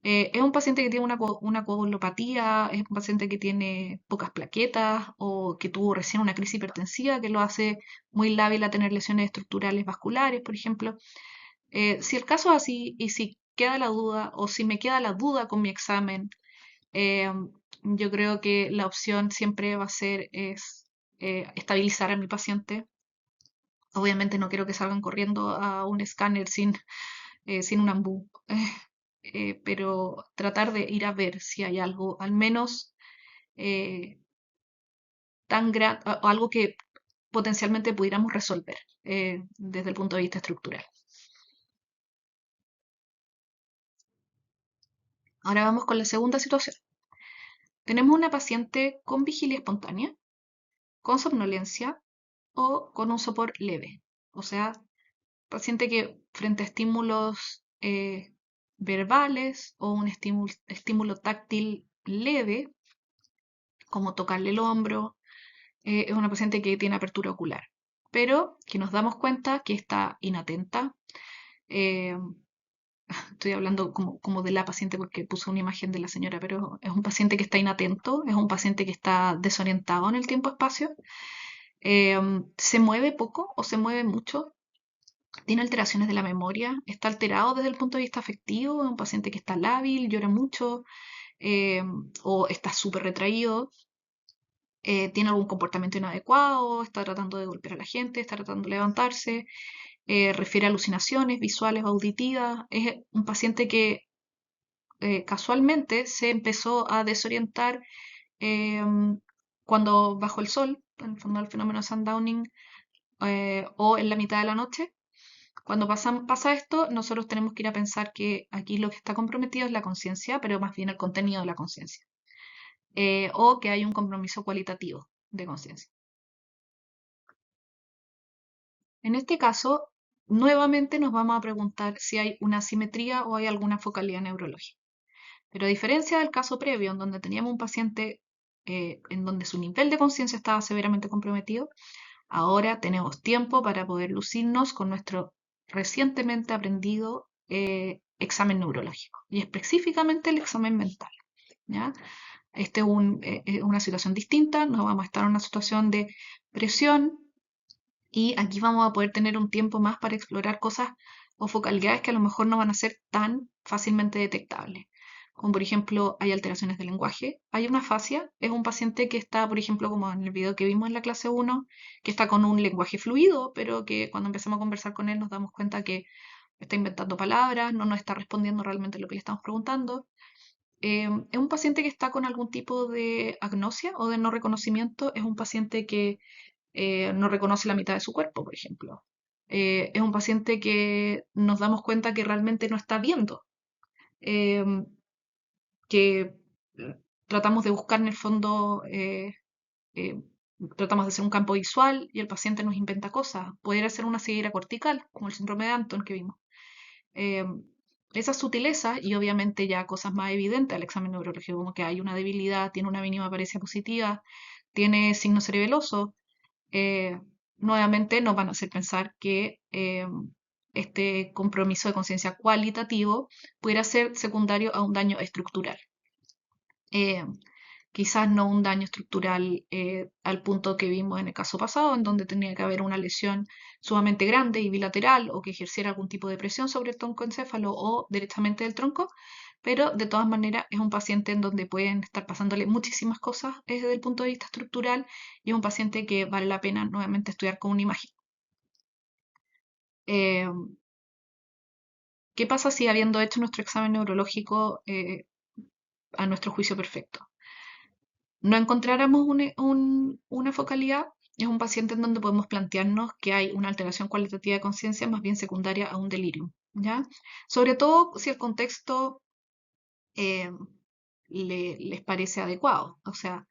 Speaker 1: Es un paciente que tiene una coagulopatía, es un paciente que tiene pocas plaquetas o que tuvo recién una crisis hipertensiva que lo hace muy lábil a tener lesiones estructurales vasculares, por ejemplo. Si el caso es así y si queda la duda o si me queda la duda con mi examen, eh, yo creo que la opción siempre va a ser estabilizar a mi paciente. Obviamente no quiero que salgan corriendo a un escáner sin un ambú, pero tratar de ir a ver si hay algo, al menos eh, algo que potencialmente pudiéramos resolver desde el punto de vista estructural. Ahora vamos con la segunda situación. Tenemos una paciente con vigilia espontánea, con somnolencia o con un sopor leve. O sea, paciente que frente a estímulos verbales o un estímulo táctil leve, como tocarle el hombro, es una paciente que tiene apertura ocular, pero que nos damos cuenta que está inatenta. eh, Estoy hablando como de la paciente porque puso una imagen de la señora, pero es un paciente que está inatento, es un paciente que está desorientado en el tiempo-espacio, se mueve poco o se mueve mucho, tiene alteraciones de la memoria, está alterado desde el punto de vista afectivo, es un paciente que está lábil, llora mucho eh, o está súper retraído, tiene algún comportamiento inadecuado, está tratando de golpear a la gente, está tratando de levantarse, refiere a alucinaciones visuales o auditivas, es un paciente que casualmente se empezó a desorientar cuando bajó el sol, en el fondo el fenómeno Sundowning, o en la mitad de la noche, Cuando pasa esto, nosotros tenemos que ir a pensar que aquí lo que está comprometido es la conciencia, pero más bien el contenido de la conciencia, o que hay un compromiso cualitativo de conciencia. En este caso, nuevamente nos vamos a preguntar si hay una asimetría o hay alguna focalidad neurológica. Pero a diferencia del caso previo, en donde teníamos un paciente en donde su nivel de conciencia estaba severamente comprometido, ahora tenemos tiempo para poder lucirnos con nuestro recientemente aprendido examen neurológico y específicamente el examen mental. ¿Ya? Este es una situación distinta, no vamos a estar en una situación de presión y aquí vamos a poder tener un tiempo más para explorar cosas o focalidades que a lo mejor no van a ser tan fácilmente detectables. Como por ejemplo, hay alteraciones del lenguaje, hay una afasia, es un paciente que está, por ejemplo, como en el video que vimos en la clase 1, que está con un lenguaje fluido, pero que cuando empezamos a conversar con él nos damos cuenta que está inventando palabras, no nos está respondiendo realmente lo que le estamos preguntando. Es un paciente que está con algún tipo de agnosia o de no reconocimiento, es un paciente que no reconoce la mitad de su cuerpo, por ejemplo. Es un paciente que nos damos cuenta que realmente no está viendo, eh, que tratamos de buscar en el fondo, eh, tratamos de hacer un campo visual y el paciente nos inventa cosas. Pudiera ser una ceguera cortical, como el síndrome de Anton que vimos. Eh, esas sutilezas y obviamente ya cosas más evidentes al examen neurológico, como que hay una debilidad, tiene una mínima apariencia positiva, tiene signo cerebeloso, eh, nuevamente nos van a hacer pensar que este compromiso de conciencia cualitativo pudiera ser secundario a un daño estructural. Eh, quizás no un daño estructural al punto que vimos en el caso pasado, en donde tenía que haber una lesión sumamente grande y bilateral o que ejerciera algún tipo de presión sobre el troncoencéfalo o directamente del tronco, pero de todas maneras es un paciente en donde pueden estar pasándole muchísimas cosas desde el punto de vista estructural y es un paciente que vale la pena nuevamente estudiar con una imagen. Eh, ¿Qué pasa si habiendo hecho nuestro examen neurológico a nuestro juicio perfecto no encontráramos una focalidad? Es un paciente en donde podemos plantearnos que hay una alteración cualitativa de conciencia más bien secundaria a un delirium, ¿ya? Sobre todo si el contexto eh, les parece adecuado. O sea,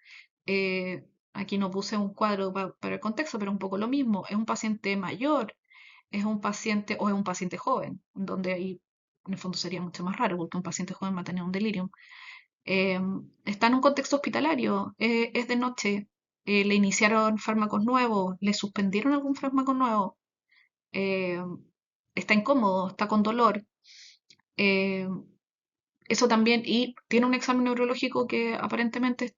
Speaker 1: aquí no puse un cuadro para el contexto, pero un poco lo mismo. Es un paciente mayor, es un paciente o es un paciente joven, donde ahí en el fondo sería mucho más raro porque un paciente joven va a tener un delirium. Eh, está en un contexto hospitalario, es de noche, le iniciaron fármacos nuevos, le suspendieron algún fármaco nuevo, eh, está incómodo, está con dolor. eh, Eso también, y tiene un examen neurológico que aparentemente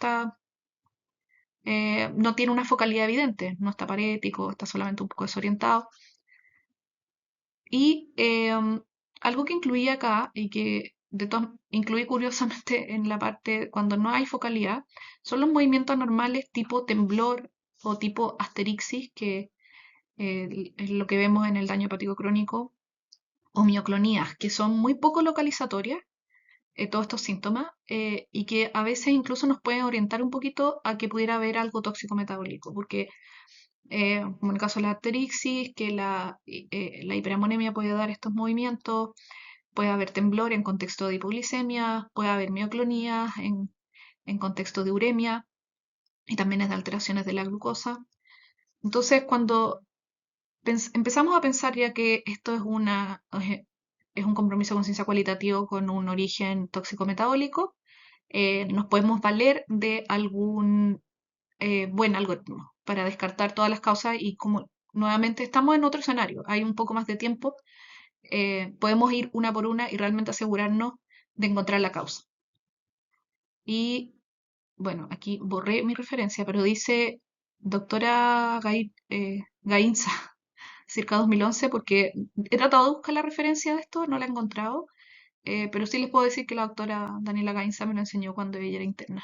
Speaker 1: no tiene una focalidad evidente, no está parético, está solamente un poco desorientado. Y algo que incluí acá y que incluí curiosamente en la parte cuando no hay focalidad, son los movimientos anormales tipo temblor o tipo asterixis, que es lo que vemos en el daño hepático crónico, o mioclonías, que son muy poco localizatorias, todos estos síntomas, y que a veces incluso nos pueden orientar un poquito a que pudiera haber algo tóxico metabólico, porque como en el caso de la asterixis, que la hiperamonemia puede dar estos movimientos, puede haber temblor en contexto de hipoglicemia, puede haber mioclonías en contexto de uremia, y también es de alteraciones de la glucosa. Entonces, cuando empezamos a pensar ya que esto es un compromiso de conciencia cualitativo con un origen tóxico metabólico, nos podemos valer de algún buen algoritmo para descartar todas las causas y como nuevamente estamos en otro escenario, hay un poco más de tiempo, podemos ir una por una y realmente asegurarnos de encontrar la causa. Y bueno, aquí borré mi referencia, pero dice doctora Gainza, circa 2011, porque he tratado de buscar la referencia de esto, no la he encontrado, pero sí les puedo decir que la doctora Daniela Gainza me lo enseñó cuando ella era interna.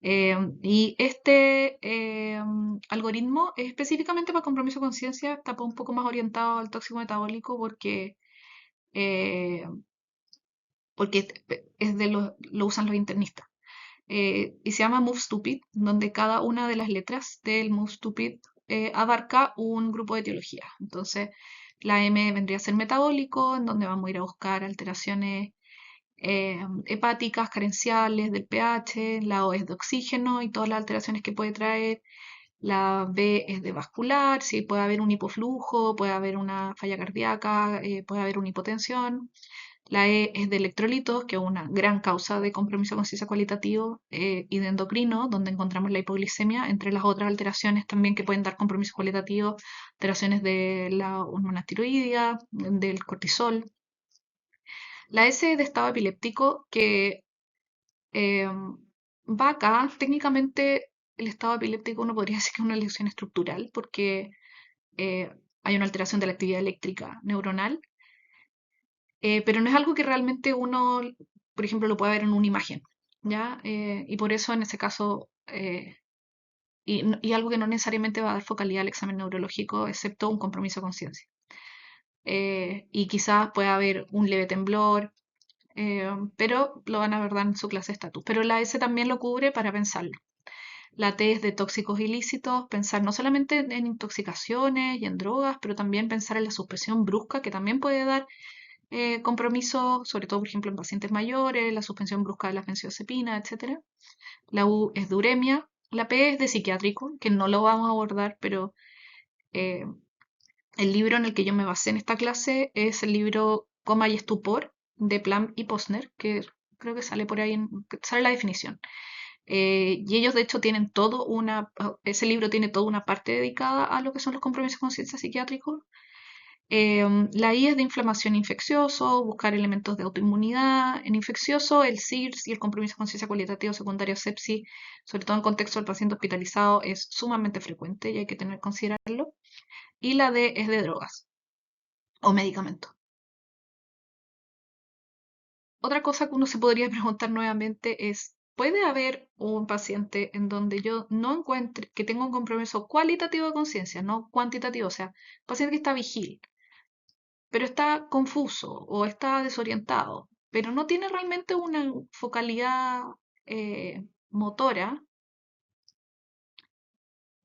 Speaker 1: Y este algoritmo es específicamente para compromiso de conciencia, está un poco más orientado al tóxico metabólico eh, porque lo usan los internistas. Y se llama Move Stupid, donde cada una de las letras del Move Stupid abarca un grupo de etiologías. Entonces, La M vendría a ser metabólico, en donde vamos a ir a buscar alteraciones hepáticas, carenciales del pH. La O es de oxígeno y todas las alteraciones que puede traer. La B es de vascular, sí, puede haber un hipoflujo, puede haber una falla cardíaca, puede haber una hipotensión. La E es de electrolitos, que es una gran causa de compromiso con conciencia cualitativo, y de endocrino, donde encontramos la hipoglicemia, entre las otras alteraciones también que pueden dar compromiso cualitativo, alteraciones de la hormona tiroidea, del cortisol. La S es de estado epiléptico, que eh, va acá. Técnicamente el estado epiléptico uno podría decir que es una lesión estructural, porque eh, hay una alteración de la actividad eléctrica neuronal, pero no es algo que realmente uno, por ejemplo, lo pueda ver en una imagen, ¿ya? Y por eso en ese caso, y algo que no necesariamente va a dar focalidad al examen neurológico, excepto un compromiso de conciencia. Y quizás pueda haber un leve temblor, pero lo van a ver en su clase de estatus. Pero la S también lo cubre para pensarlo. La T es de tóxicos ilícitos, pensar no solamente en intoxicaciones y en drogas, pero también pensar en la suspensión brusca, que también puede dar compromiso, sobre todo, por ejemplo, en pacientes mayores, la suspensión brusca de la benzodiazepina, etcétera. La U es de uremia. La P es de psiquiátrico, que no lo vamos a abordar, pero eh, el libro en el que yo me basé en esta clase es el libro Coma y estupor de Plum y Posner, que creo que sale por ahí, sale la definición. Y ellos de hecho tienen ese libro tiene toda una parte dedicada a lo que son los compromisos con ciencia psiquiátricos. La I es de inflamación infeccioso, buscar elementos de autoinmunidad. En infeccioso, el SIRS y el compromiso con ciencia cualitativa secundaria sepsis, sobre todo en contexto del paciente hospitalizado, es sumamente frecuente y hay que tener que considerarlo. Y la D es de drogas o medicamentos. Otra cosa que uno se podría preguntar nuevamente es, ¿puede haber un paciente en donde yo no encuentre que tenga un compromiso cualitativo de conciencia, no cuantitativo? O sea, paciente que está vigil, pero está confuso o está desorientado, pero no tiene realmente una focalidad motora,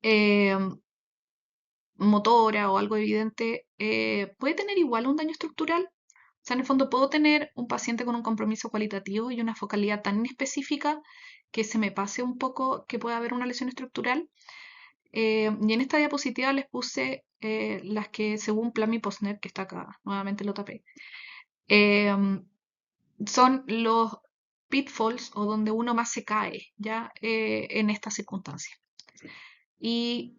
Speaker 1: eh, motora o algo evidente, puede tener igual un daño estructural. O sea, en el fondo puedo tener un paciente con un compromiso cualitativo y una focalidad tan específica que se me pase un poco que pueda haber una lesión estructural. Y en esta diapositiva les puse las que según Plum y Posner, que está acá, nuevamente lo tapé, em, son los pitfalls o donde uno más se cae ya en estas circunstancias. Y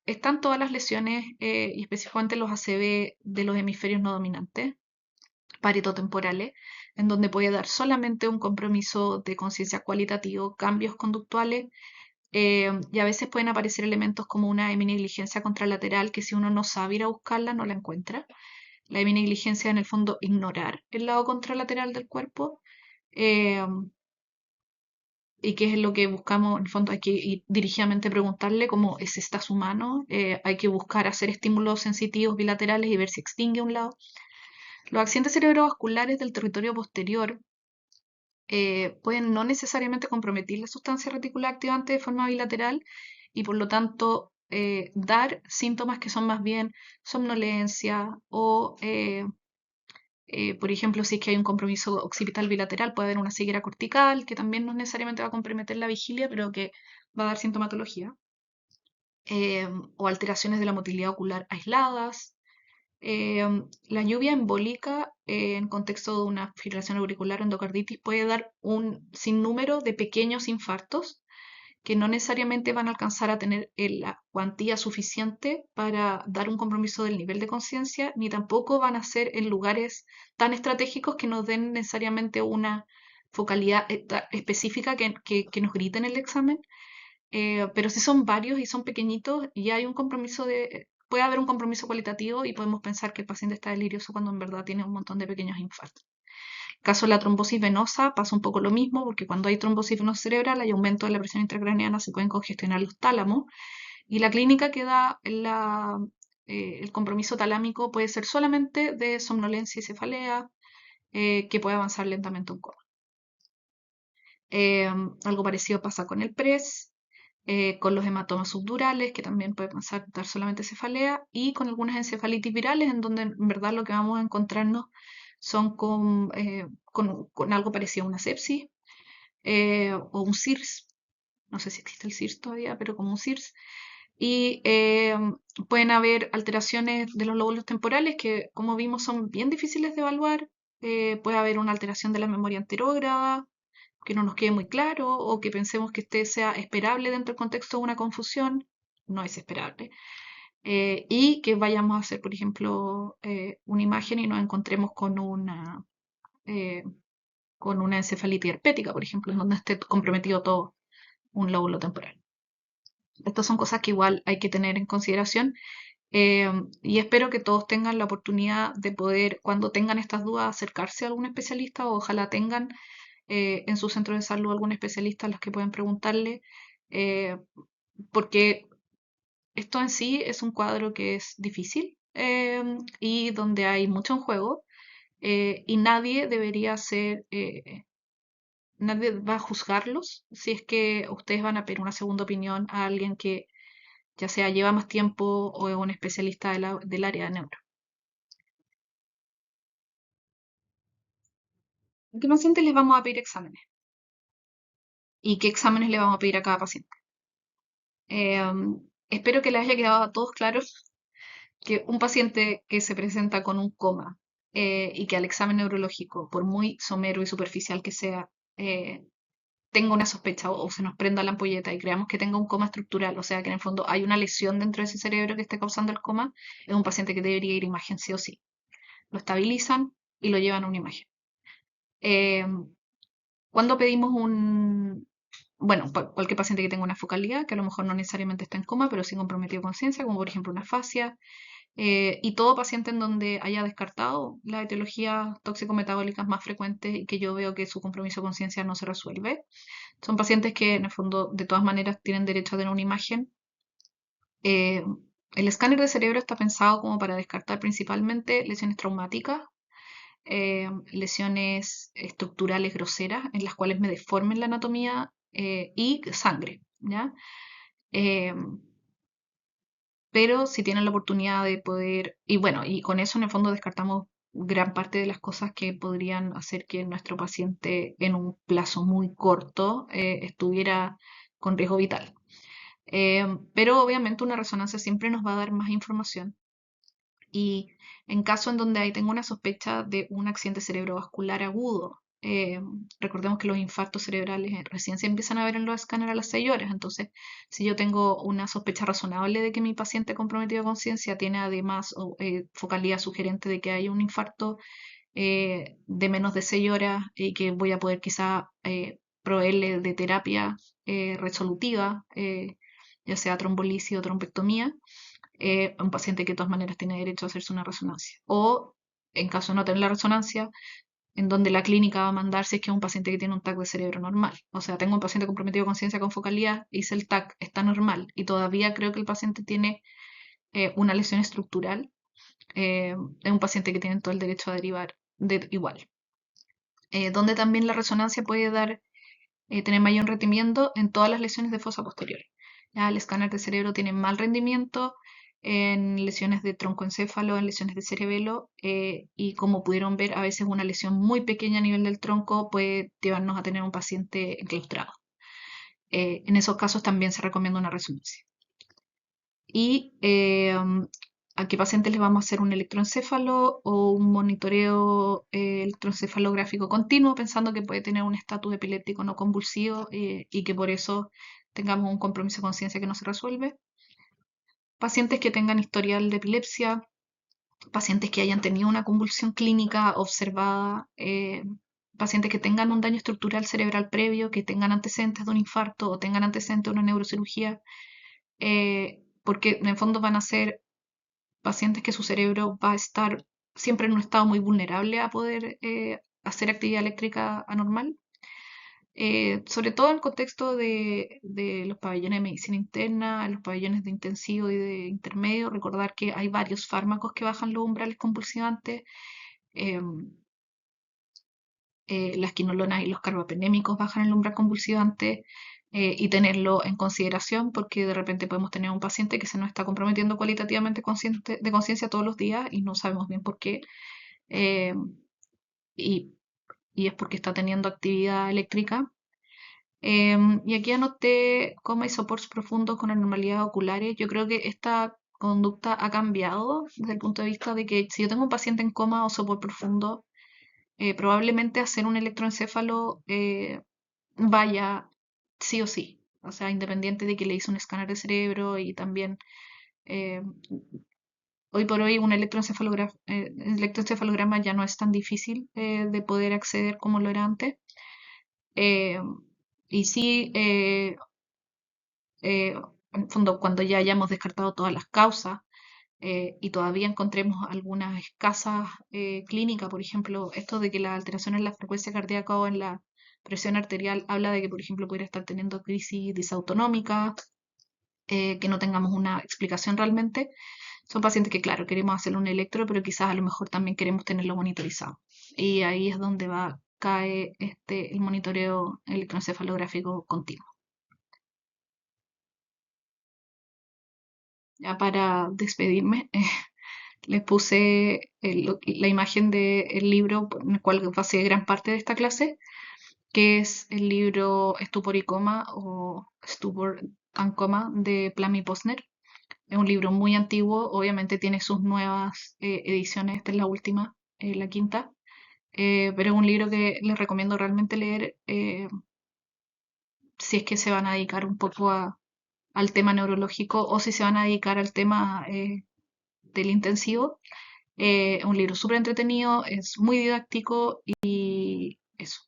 Speaker 1: están todas las lesiones, y específicamente los ACV de los hemisferios no dominantes, paritotemporales, en donde puede dar solamente un compromiso de conciencia cualitativo, cambios conductuales, y a veces pueden aparecer elementos como una heminegligencia contralateral que si uno no sabe ir a buscarla no la encuentra. La heminegligencia en el fondo ignorar el lado contralateral del cuerpo, eh, y que es lo que buscamos, en el fondo hay que ir dirigidamente preguntarle cómo es esta su mano, hay que buscar hacer estímulos sensitivos bilaterales y ver si extingue un lado. Los accidentes cerebrovasculares del territorio posterior pueden no necesariamente comprometer la sustancia reticular activante de forma bilateral y por lo tanto dar síntomas que son más bien somnolencia o por ejemplo, si es que hay un compromiso occipital bilateral, puede haber una ceguera cortical, que también no necesariamente va a comprometer la vigilia, pero que va a dar sintomatología. O alteraciones de la motilidad ocular aisladas. La lluvia embólica en contexto de una fibrilación auricular o endocarditis puede dar un sinnúmero de pequeños infartos que no necesariamente van a alcanzar a tener la cuantía suficiente para dar un compromiso del nivel de conciencia, ni tampoco van a ser en lugares tan estratégicos que nos den necesariamente una focalidad específica que nos grite en el examen. Pero si son varios y son pequeñitos, y hay un compromiso puede haber un compromiso cualitativo y podemos pensar que el paciente está delirioso cuando en verdad tiene un montón de pequeños infartos. Caso de la trombosis venosa pasa un poco lo mismo, porque cuando hay trombosis venosa cerebral hay aumento de la presión intracraneana, se pueden congestionar los tálamos, y la clínica que da el compromiso talámico puede ser solamente de somnolencia y cefalea, que puede avanzar lentamente un coma. Algo parecido pasa con el PRES. con los hematomas subdurales, que también puede pasar dar solamente cefalea, y con algunas encefalitis virales, en donde en verdad lo que vamos a encontrarnos son con algo parecido a una sepsis o un SIRS. No sé si existe el SIRS todavía, pero como un SIRS. Y pueden haber alteraciones de los lóbulos temporales que, como vimos, son bien difíciles de evaluar. Puede haber una alteración de la memoria anterógrada, que no nos quede muy claro, o que pensemos que este sea esperable dentro del contexto de una confusión. No es esperable. Y que vayamos a hacer, por ejemplo, una imagen y nos encontremos eh, con una encefalitis herpética, por ejemplo, en donde esté comprometido todo un lóbulo temporal. Estas son cosas que igual hay que tener en consideración eh, y espero que todos tengan la oportunidad de poder, cuando tengan estas dudas, acercarse a algún especialista o ojalá tengan en su centro de salud algún especialista a los que pueden preguntarle, eh, porque esto en sí es un cuadro que es difícil y donde hay mucho en juego y nadie debería ser, nadie va a juzgarlos si es que ustedes van a pedir una segunda opinión a alguien que ya sea lleva más tiempo o es un especialista del área de neuro. ¿A qué pacientes les vamos a pedir exámenes? ¿Y qué exámenes le vamos a pedir a cada paciente? Espero que les haya quedado a todos claro que un paciente que se presenta con un coma y que al examen neurológico, por muy somero y superficial que sea, eh, tenga una sospecha o se nos prenda la ampolleta y creamos que tenga un coma estructural, o sea que en el fondo hay una lesión dentro de ese cerebro que esté causando el coma, es un paciente que debería ir a imagen sí o sí. Lo estabilizan y lo llevan a una imagen. Eh, cuando pedimos bueno, cualquier paciente que tenga una focalidad, que a lo mejor no necesariamente está en coma, pero sí comprometido con conciencia, como por ejemplo una fascia, y todo paciente en donde haya descartado las etiologías tóxico-metabólicas más frecuentes y que yo veo que su compromiso de conciencia no se resuelve. Son pacientes que en el fondo de todas maneras tienen derecho a tener una imagen. Eh, el escáner de cerebro está pensado como para descartar principalmente lesiones traumáticas, lesiones estructurales groseras en las cuales me deformen la anatomía y sangre, ¿ya? Eh, pero si tienen la oportunidad de poder, y bueno, y con eso en el fondo descartamos gran parte de las cosas que podrían hacer que nuestro paciente en un plazo muy corto estuviera con riesgo vital. Pero obviamente una resonancia siempre nos va a dar más información y en caso en donde ahí tengo una sospecha de un accidente cerebrovascular agudo, recordemos que los infartos cerebrales recién se empiezan a ver en los escáneres a las 6 horas. Entonces, si yo tengo una sospecha razonable de que mi paciente comprometido de conciencia tiene además focalidad sugerente de que hay un infarto de menos de 6 horas y que voy a poder quizá proveerle de terapia resolutiva, ya sea trombolisis o trombectomía, un paciente que de todas maneras tiene derecho a hacerse una resonancia. O en caso de no tener la resonancia, en donde la clínica va a mandar si es que es un paciente que tiene un TAC de cerebro normal. O sea, tengo un paciente comprometido con conciencia con focalidad, hice el TAC, está normal y todavía creo que el paciente tiene una lesión estructural. Es un paciente que tiene todo el derecho a derivar igual. Donde también la resonancia puede tener mayor rendimiento en todas las lesiones de fosa posterior. Ya el escáner de cerebro tiene mal rendimiento en lesiones de troncoencéfalo, en lesiones de cerebelo, y como pudieron ver, a veces una lesión muy pequeña a nivel del tronco puede llevarnos a tener un paciente enclaustrado. En esos casos también se recomienda una resonancia. Y a qué pacientes les vamos a hacer un electroencéfalo o un monitoreo electroencefalográfico continuo, pensando que puede tener un estatus epiléptico no convulsivo y que por eso tengamos un compromiso de conciencia que no se resuelve. Pacientes que tengan historial de epilepsia, pacientes que hayan tenido una convulsión clínica observada, pacientes que tengan un daño estructural cerebral previo, que tengan antecedentes de un infarto o tengan antecedentes de una neurocirugía, porque en el fondo van a ser pacientes que su cerebro va a estar siempre en un estado muy vulnerable a poder hacer actividad eléctrica anormal. Sobre todo en el contexto de los pabellones de medicina interna, los pabellones de intensivo y de intermedio, recordar que hay varios fármacos que bajan los umbrales convulsivantes, eh, las quinolonas y los carbapenémicos bajan el umbral convulsivante, y tenerlo en consideración porque de repente podemos tener un paciente que se nos está comprometiendo cualitativamente de conciencia todos los días y no sabemos bien por qué. eh, y, y es porque está teniendo actividad eléctrica. Y aquí anoté coma y soportes profundos con anormalidades oculares. Yo creo que esta conducta ha cambiado desde el punto de vista de que si yo tengo un paciente en coma o sopor profundo, probablemente hacer un electroencéfalo vaya sí o sí. O sea, independiente de que le hice un escáner de cerebro y también eh, hoy por hoy un electroencefalograma ya no es tan difícil de poder acceder como lo era antes. Eh, y sí, eh, en el fondo, cuando ya hayamos descartado todas las causas y todavía encontremos algunas escasas clínicas, por ejemplo, esto de que la alteración en la frecuencia cardíaca o en la presión arterial habla de que, por ejemplo, pudiera estar teniendo crisis disautonómica, que no tengamos una explicación realmente. Son pacientes que, claro, queremos hacerle un electro, pero quizás a lo mejor también queremos tenerlo monitorizado. Y ahí es donde cae el monitoreo electroencefalográfico continuo. Ya para despedirme, les puse la imagen del libro en el cual pasé gran parte de esta clase, que es el libro Estupor y Coma o Stupor and Coma de Plamy Posner. Es un libro muy antiguo, obviamente tiene sus nuevas ediciones, esta es la última, la quinta, pero es un libro que les recomiendo realmente leer si es que se van a dedicar un poco al tema neurológico o si se van a dedicar al tema del intensivo. Un libro súper entretenido, es muy didáctico y eso.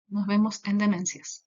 Speaker 1: Nos vemos en Demencias.